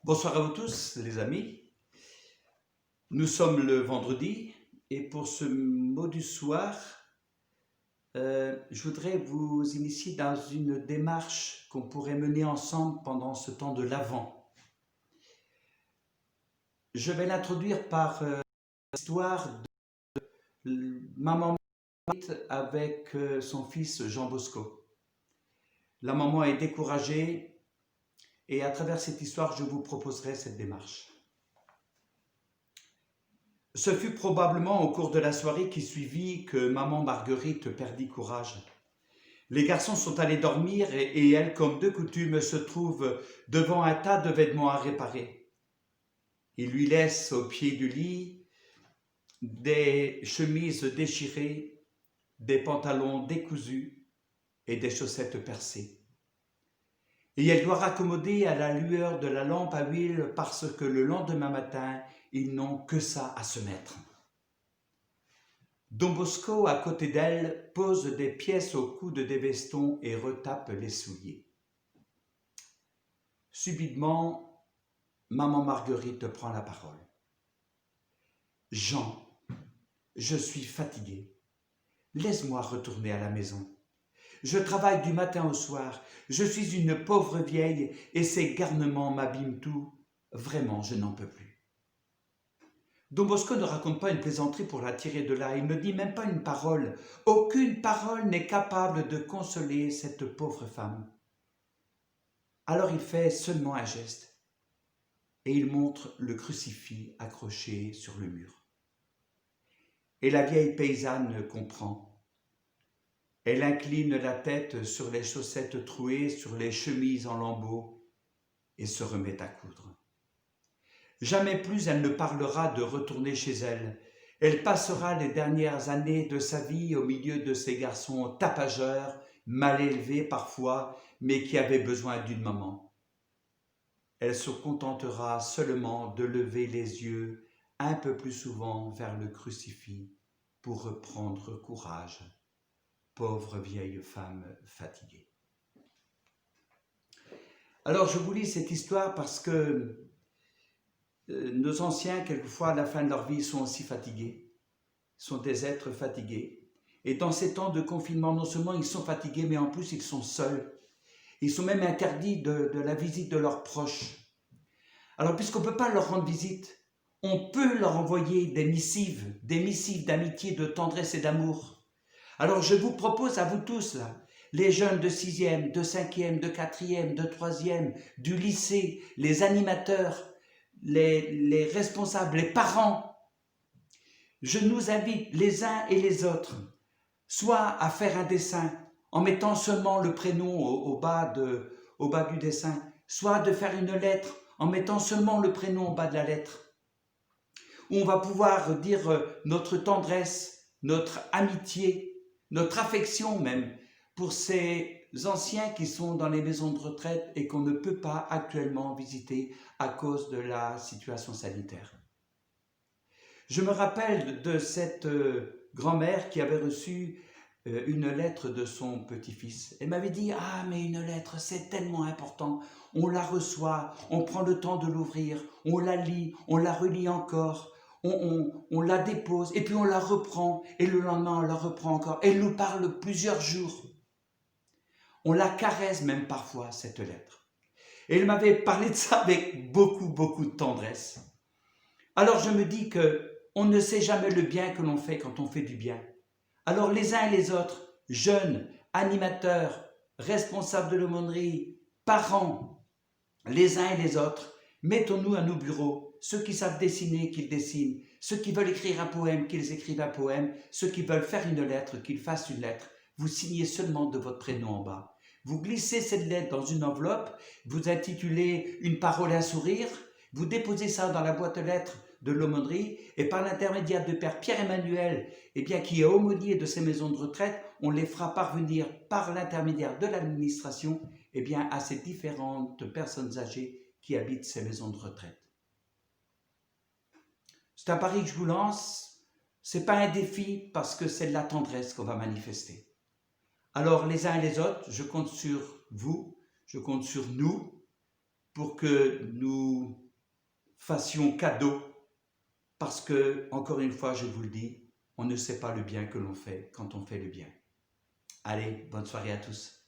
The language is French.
Bonsoir à vous tous, les amis. Nous sommes le vendredi et pour ce mot du soir, je voudrais vous initier dans une démarche qu'on pourrait mener ensemble pendant ce temps de l'Avent. Je vais l'introduire par l'histoire de maman avec son fils Jean Bosco. La maman est découragée et à travers cette histoire, je vous proposerai cette démarche. Ce fut probablement au cours de la soirée qui suivit que maman Marguerite perdit courage. Les garçons sont allés dormir et elle, comme de coutume, se trouve devant un tas de vêtements à réparer. Il lui laisse au pied du lit des chemises déchirées, des pantalons décousus et des chaussettes percées. Et elle doit raccommoder à la lueur de la lampe à huile parce que le lendemain matin, ils n'ont que ça à se mettre. Don Bosco, à côté d'elle, pose des pièces au coude des vestons et retape les souliers. Subitement, maman Marguerite prend la parole. « Jean, je suis fatiguée. Laisse-moi retourner à la maison. Je travaille du matin au soir. Je suis une pauvre vieille et ces garnements m'abîment tout. Vraiment, je n'en peux plus. » Don Bosco ne raconte pas une plaisanterie pour la tirer de là. Il ne dit même pas une parole. Aucune parole n'est capable de consoler cette pauvre femme. Alors il fait seulement un geste et il montre le crucifix accroché sur le mur. Et la vieille paysanne comprend. Elle incline la tête sur les chaussettes trouées, sur les chemises en lambeaux et se remet à coudre. Jamais plus elle ne parlera de retourner chez elle. Elle passera les dernières années de sa vie au milieu de ces garçons tapageurs, mal élevés parfois, mais qui avaient besoin d'une maman. Elle se contentera seulement de lever les yeux un peu plus souvent vers le crucifix pour reprendre courage, pauvre vieille femme fatiguée. Alors je vous lis cette histoire parce que nos anciens, quelquefois, à la fin de leur vie, sont aussi fatigués, sont des êtres fatigués. Et dans ces temps de confinement, non seulement ils sont fatigués, mais en plus ils sont seuls. Ils sont même interdits de la visite de leurs proches. Alors, puisqu'on ne peut pas leur rendre visite, on peut leur envoyer des missives d'amitié, de tendresse et d'amour. Alors, je vous propose à vous tous, là, les jeunes de 6e, de 5e, de 4e, de 3e, du lycée, les animateurs, les responsables, les parents, je nous invite les uns et les autres, soit à faire un dessin en mettant seulement le prénom au bas du dessin, soit de faire une lettre en mettant seulement le prénom au bas de la lettre, où on va pouvoir dire notre tendresse, notre amitié, notre affection même, pour ces anciens qui sont dans les maisons de retraite et qu'on ne peut pas actuellement visiter à cause de la situation sanitaire. Je me rappelle de cette grand-mère qui avait reçu une lettre de son petit-fils. Elle m'avait dit « Ah, mais une lettre, c'est tellement important. On la reçoit, on prend le temps de l'ouvrir, on la lit, on la relit encore, on la dépose, et puis on la reprend, et le lendemain, on la reprend encore. Elle nous parle plusieurs jours. On la caresse même parfois, cette lettre. » Et elle m'avait parlé de ça avec beaucoup, beaucoup de tendresse. Alors je me dis qu'on ne sait jamais le bien que l'on fait quand on fait du bien. Alors les uns et les autres, jeunes, animateurs, responsables de l'aumônerie, parents, les uns et les autres, mettons-nous à nos bureaux, ceux qui savent dessiner, qu'ils dessinent, ceux qui veulent écrire un poème, qu'ils écrivent un poème, ceux qui veulent faire une lettre, qu'ils fassent une lettre. Vous signez seulement de votre prénom en bas. Vous glissez cette lettre dans une enveloppe, vous intitulez « Une parole, un sourire », vous déposez ça dans la boîte aux lettres de l'aumônerie et par l'intermédiaire de Père Pierre-Emmanuel, qui est aumônier de ces maisons de retraite, on les fera parvenir par l'intermédiaire de l'administration à ces différentes personnes âgées qui habitent ces maisons de retraite. C'est un pari que je vous lance, ce n'est pas un défi parce que c'est de la tendresse qu'on va manifester. Alors les uns et les autres, je compte sur vous, je compte sur nous, pour que nous fassions cadeau, parce que, encore une fois, je vous le dis, on ne sait pas le bien que l'on fait quand on fait le bien. Allez, bonne soirée à tous.